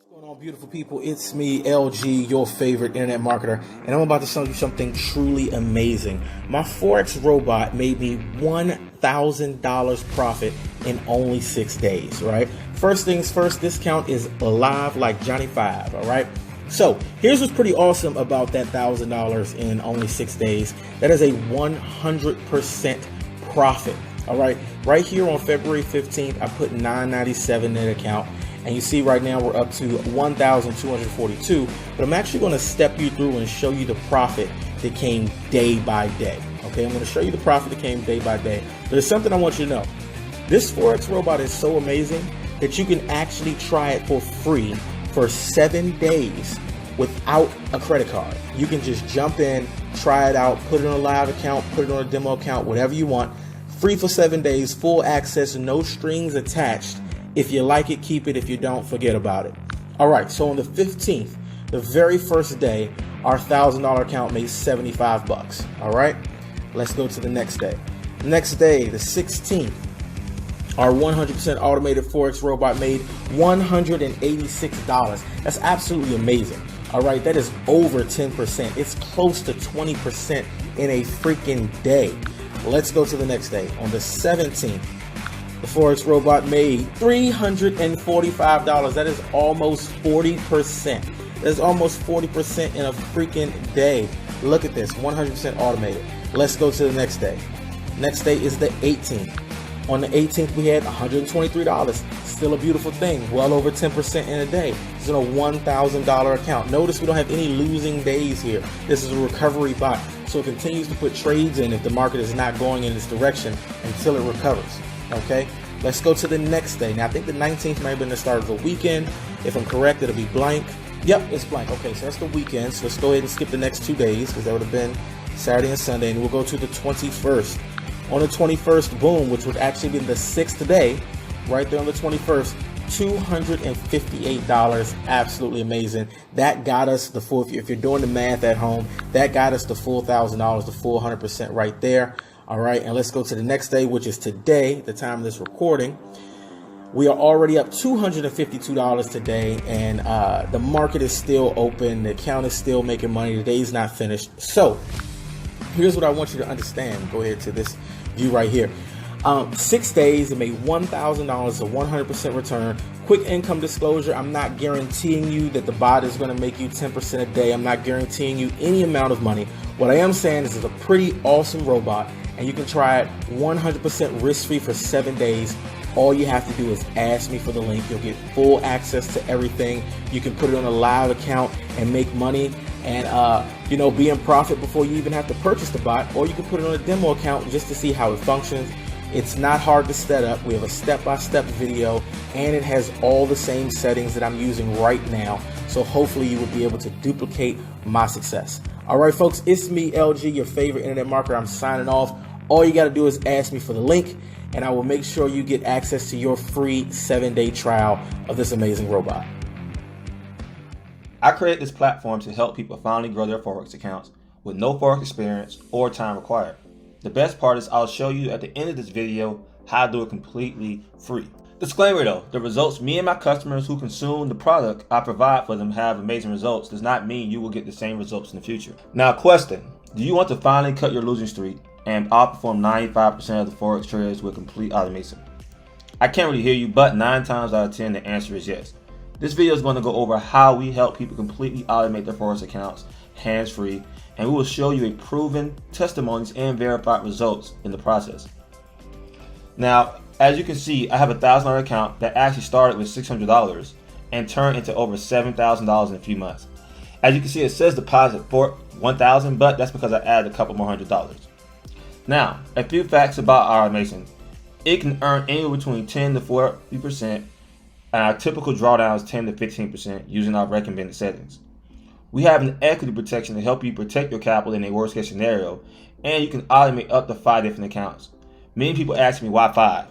What's going on, beautiful people? It's me, LG, your favorite internet marketer, and I'm about to show you something truly amazing. My Forex robot made me $1,000 profit in only 6 days, right? First things first, this account is alive like Johnny Five, all right? So here's what's pretty awesome about that $1,000 in only 6 days. That is a 100% profit, all right? Right here on February 15th, I put $997 in the account. And you see right now we're up to 1,242, but I'm actually going to step you through and show you the profit that came day by day. Okay, I'm going to show you the profit that came day by day. But there's something I want you to know. This Forex robot is so amazing that you can actually try it for free for 7 days without a credit card. You can just jump in, try it out, put it on a live account, put it on a demo account, whatever you want. Free for 7 days, full access, no strings attached. If you like it, keep it. If you don't, forget about it. All right, so on the 15th, the very first day, our $1,000 account made 75 bucks. All right, let's go to the next day. Next day, the 16th, our 100% automated Forex robot made $186. That's absolutely amazing. All right, that is over 10%. It's close to 20% in a freaking day. Let's go to the next day. On the 17th, the Forex robot made $345. That is almost 40%. That is almost 40% in a freaking day. Look at this, 100% automated. Let's go to the next day. Next day is the 18th. On the 18th, we had $123. Still a beautiful thing. Well over 10% in a day. This is a $1,000 account. Notice we don't have any losing days here. This is a recovery bot. So it continues to put trades in if the market is not going in this direction until it recovers. Okay, let's go to the next day. Now, I think the 19th might have been the start of the weekend. If I'm correct, it'll be blank. Yep, it's blank. Okay, so that's the weekend. So let's go ahead and skip the next 2 days because that would have been Saturday and Sunday. And we'll go to the 21st. On the 21st, boom, which would actually be the 6th day, right there on the 21st, $258. Absolutely amazing. That got us the full, if you're doing the math at home, that got us the full $1,000, the full 100% right there. All right, and let's go to the next day, which is today, the time of this recording. We are already up $252 today, and the market is still open. The account is still making money. The day's not finished. So here's what I want you to understand. Go ahead to this view right here. 6 days, it made $1,000, a 100% return. Quick income disclosure, I'm not guaranteeing you that the bot is going to make you 10% a day. I'm not guaranteeing you any amount of money. What I am saying is it's a pretty awesome robot, and you can try it 100% risk-free for 7 days. All you have to do is ask me for the link. You'll get full access to everything. You can put it on a live account and make money and be in profit before you even have to purchase the bot, or you can put it on a demo account just to see how it functions. It's not hard to set up. We have a step-by-step video, and it has all the same settings that I'm using right now. So hopefully you will be able to duplicate my success. All right, folks, it's me, LG, your favorite internet marketer. I'm signing off. All you got to do is ask me for the link, and I will make sure you get access to your free 7-day trial of this amazing robot. I created this platform to help people finally grow their Forex accounts with no Forex experience or time required. The best part is I'll show you at the end of this video how to do it completely free. Disclaimer though, the results me and my customers who consume the product I provide for them have amazing results does not mean you will get the same results in the future. Now question, do you want to finally cut your losing streak and outperform 95% of the Forex traders with complete automation? I can't really hear you, but 9 times out of 10 the answer is yes. This video is going to go over how we help people completely automate their Forex accounts hands-free, and we will show you a proven testimonies and verified results in the process. Now, as you can see, I have a $1,000 account that actually started with $600 and turned into over $7,000 in a few months. As you can see, it says deposit for $1,000, but that's because I added a couple more $100. Now, a few facts about our automation. It can earn anywhere between 10 to 40%, and our typical drawdown is 10 to 15% using our recommended settings. We have an equity protection to help you protect your capital in a worst case scenario, and you can automate up to 5 different accounts. Many people ask me why 5?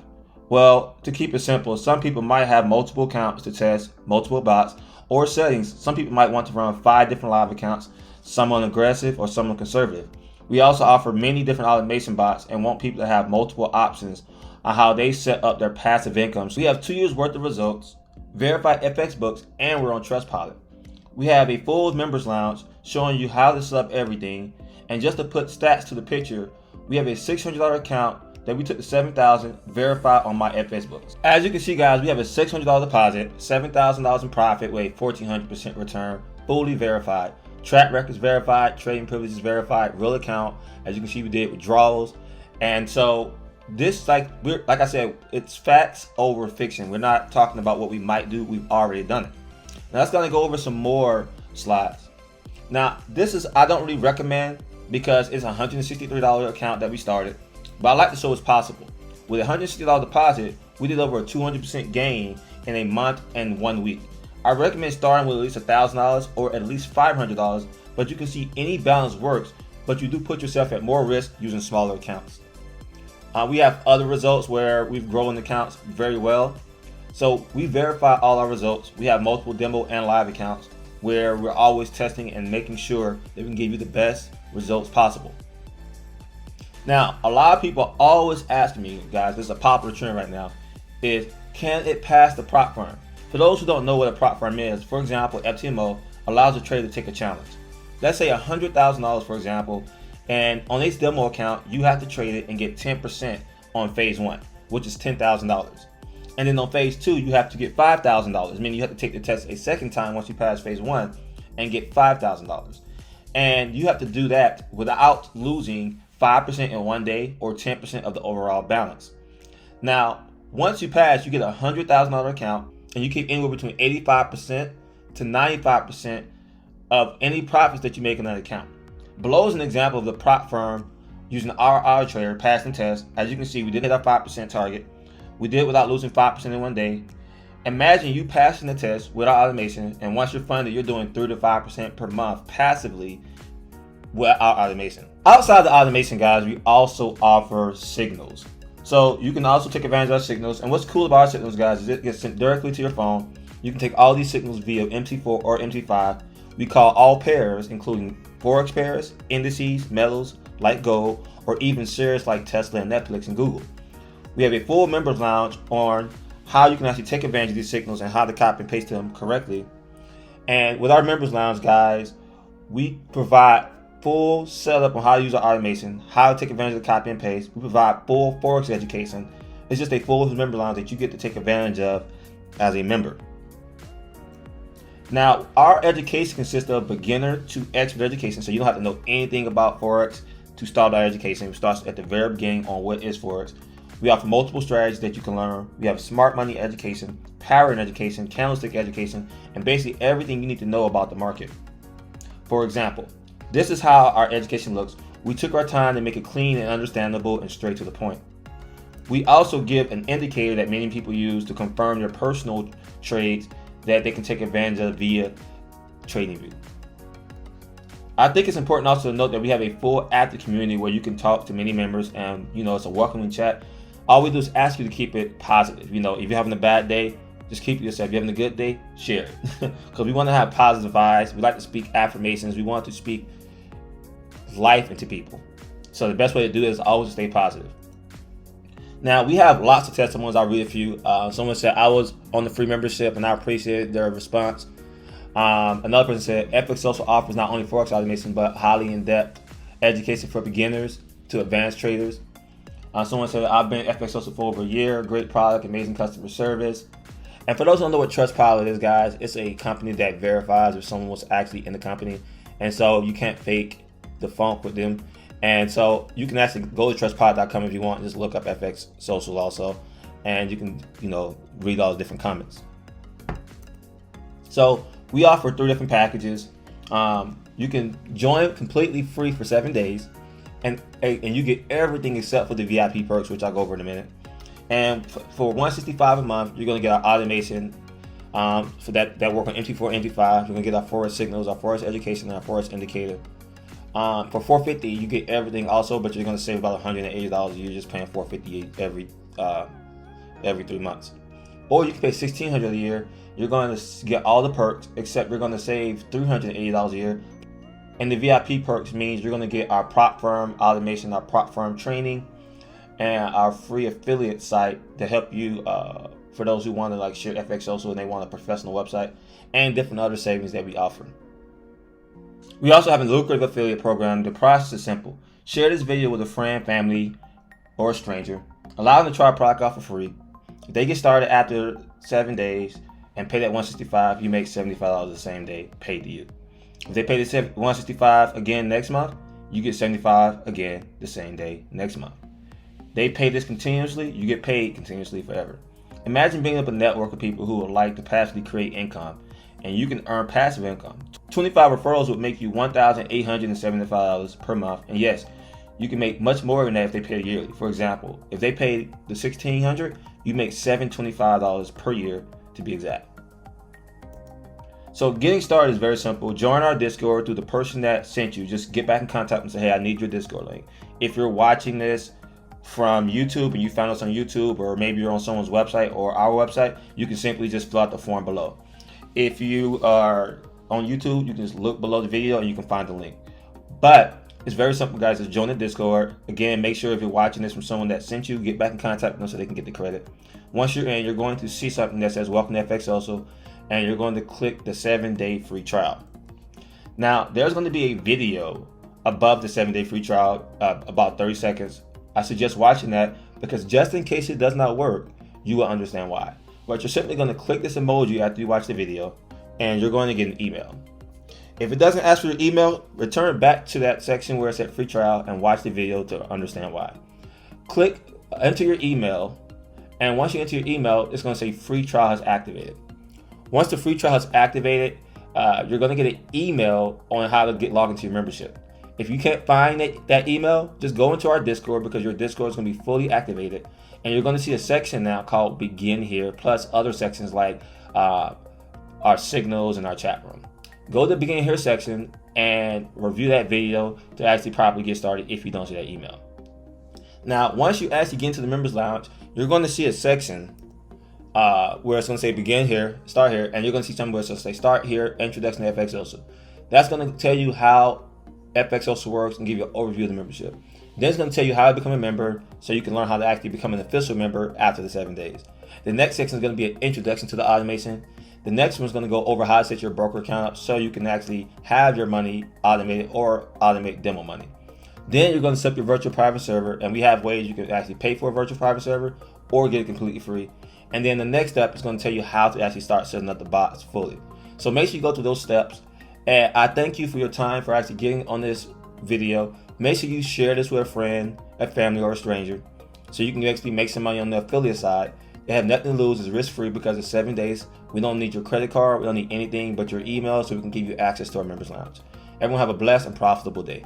Well, to keep it simple, some people might have multiple accounts to test, multiple bots, or settings. Some people might want to run 5 different live accounts, some on aggressive or some on conservative. We also offer many different automation bots and want people to have multiple options on how they set up their passive income. So we have 2 years worth of results, verified FX books, and we're on Trustpilot. We have a full members lounge showing you how to set up everything. And just to put stats to the picture, we have a $600 account that we took to $7,000 verified on my FX books. As you can see, guys, we have a $600 deposit, $7,000 in profit with a 1,400% return, fully verified. Track records verified, trading privileges verified, real account. As you can see, we did withdrawals. And so this, like I said, it's facts over fiction. We're not talking about what we might do. We've already done it. Now let's go over some more slides. Now this is, I don't really recommend because it's a $163 account that we started, but I like to show it's possible. With a $160 deposit, we did over a 200% gain in a month and 1 week. I recommend starting with at least $1,000 or at least $500, but you can see any balance works, but you do put yourself at more risk using smaller accounts. We have other results where we've grown accounts very well. So we verify all our results. We have multiple demo and live accounts where we're always testing and making sure that we can give you the best results possible. Now, a lot of people always ask me, guys, this is a popular trend right now, is can it pass the prop firm? For those who don't know what a prop firm is, for example, FTMO allows a trader to take a challenge. Let's say $100,000, for example, and on its demo account, you have to trade it and get 10% on phase 1, which is $10,000. And then on phase 2, you have to get $5,000, meaning you have to take the test a second time once you pass phase 1 and get $5,000. And you have to do that without losing 5% in 1 day or 10% of the overall balance. Now, once you pass, you get a $100,000 account and you keep anywhere between 85% to 95% of any profits that you make in that account. Below is an example of the prop firm using our trader passing the test. As you can see, we did hit our 5% target. We did it without losing 5% in 1 day. Imagine you passing the test without automation, and once you're funded, you're doing 3 to 5% per month passively without automation. Outside the automation, guys, we also offer signals. So you can also take advantage of our signals. And what's cool about our signals, guys, is it gets sent directly to your phone. You can take all these signals via MT4 or MT5. We call all pairs, including Forex pairs, indices, metals like gold, or even shares like Tesla and Netflix and Google. We have a full members lounge on how you can actually take advantage of these signals and how to copy and paste them correctly. And with our members lounge, guys, we provide full setup on how to use our automation, how to take advantage of the copy and paste. We provide full Forex education. It's just a full member lounge that you get to take advantage of as a member. Now, our education consists of beginner to expert education, so you don't have to know anything about Forex to start our education. It starts at the very beginning on what is Forex. We offer multiple strategies that you can learn. We have smart money education, pattern education, candlestick education, and basically everything you need to know about the market. For example, this is how our education looks. We took our time to make it clean and understandable and straight to the point. We also give an indicator that many people use to confirm their personal trades that they can take advantage of via TradingView. I think it's important also to note that we have a full active community where you can talk to many members, and it's a welcoming chat. All we do is ask you to keep it positive. If you're having a bad day, just keep it yourself. If you're having a good day, share it. Because we want to have positive vibes. We like to speak affirmations. We want to speak life into people. So the best way to do this is always stay positive. Now, we have lots of testimonies. I'll read a few. Someone said, I was on the free membership and I appreciated their response. Another person said, FX Social offers not only Forex automation, but highly in-depth education for beginners to advanced traders. Someone said, I've been at FX Social for over a year. Great product, amazing customer service. And for those who don't know what Trustpilot is, guys, it's a company that verifies if someone was actually in the company. And so you can't fake the funk with them. And so you can actually go to trustpilot.com if you want. Just look up FX Social also. And you can, read all the different comments. So we offer 3 different packages. You can join completely free for 7 days. And you get everything except for the VIP perks, which I'll go over in a minute. And for $165 a month, you're going to get our automation for that work on MT4, MT5. You're going to get our Forex signals, our Forex education, and our Forex indicator. For $450, you get everything also, but you're going to save about $180 a year just paying $450 every 3 months. Or you can pay $1,600 a year. You're going to get all the perks, except you're going to save $380 a year. And the VIP perks means you're going to get our prop firm automation, our prop firm training, and our free affiliate site to help you for those who want to like share FX Social and they want a professional website, and different other savings that we offer. We also have a lucrative affiliate program. The process is simple. Share this video with a friend, family, or a stranger. Allow them to try a product out for free. If they get started after 7 days and pay that $165, you make $75 the same day paid to you. If they pay the $165 again next month, you get $75 again the same day next month. They pay this continuously, you get paid continuously forever. Imagine being up a network of people who would like to passively create income, and you can earn passive income. 25 referrals would make you $1,875 per month, and yes, you can make much more than that if they pay yearly. For example, if they pay the $1,600, you make $725 per year to be exact. So getting started is very simple. Join our Discord through the person that sent you. Just get back in contact and say, hey, I need your Discord link. If you're watching this from YouTube and you found us on YouTube, or maybe you're on someone's website or our website, you can simply just fill out the form below. If you are on YouTube, you can just look below the video and you can find the link. But it's very simple, guys. Just join the Discord. Again, make sure if you're watching this from someone that sent you, get back in contact with them so they can get the credit. Once you're in, you're going to see something that says Welcome to FX Social, and you're going to click the 7-day free trial. Now, there's going to be a video above the 7-day free trial, about 30 seconds. I suggest watching that because just in case it does not work, you will understand why. But you're simply going to click this emoji after you watch the video, and you're going to get an email. If it doesn't ask for your email, return back to that section where it said free trial and watch the video to understand why. Click enter your email, and once you enter your email, it's going to say free trial has activated. Once the free trial is activated, you're going to get an email on how to get logged into your membership. If you can't find that email, just go into our Discord, because your Discord is going to be fully activated, and you're going to see a section now called Begin Here, plus other sections like our signals and our chat room. Go to the Begin Here section and review that video to actually properly get started if you don't see that email. Now, once you actually get into the Members Lounge, you're going to see a section where it's going to say Begin Here, Start Here, and you're going to see something where it's going to say Start Here, Introduction to FX Social. That's going to tell you how FX Social works and give you an overview of the membership. Then it's going to tell you how to become a member so you can learn how to actually become an official member after the 7 days. The next section is going to be an introduction to the automation. The next one is going to go over how to set your broker account up so you can actually have your money automated or automate demo money. Then you're going to set up your virtual private server, and we have ways you can actually pay for a virtual private server or get it completely free. And then the next step is going to tell you how to actually start setting up the bots fully. So make sure you go through those steps. And I thank you for your time for actually getting on this video. Make sure you share this with a friend, a family, or a stranger so you can actually make some money on the affiliate side. They have nothing to lose. It's risk-free because it's 7 days. We don't need your credit card. We don't need anything but your email so we can give you access to our Members Lounge. Everyone have a blessed and profitable day.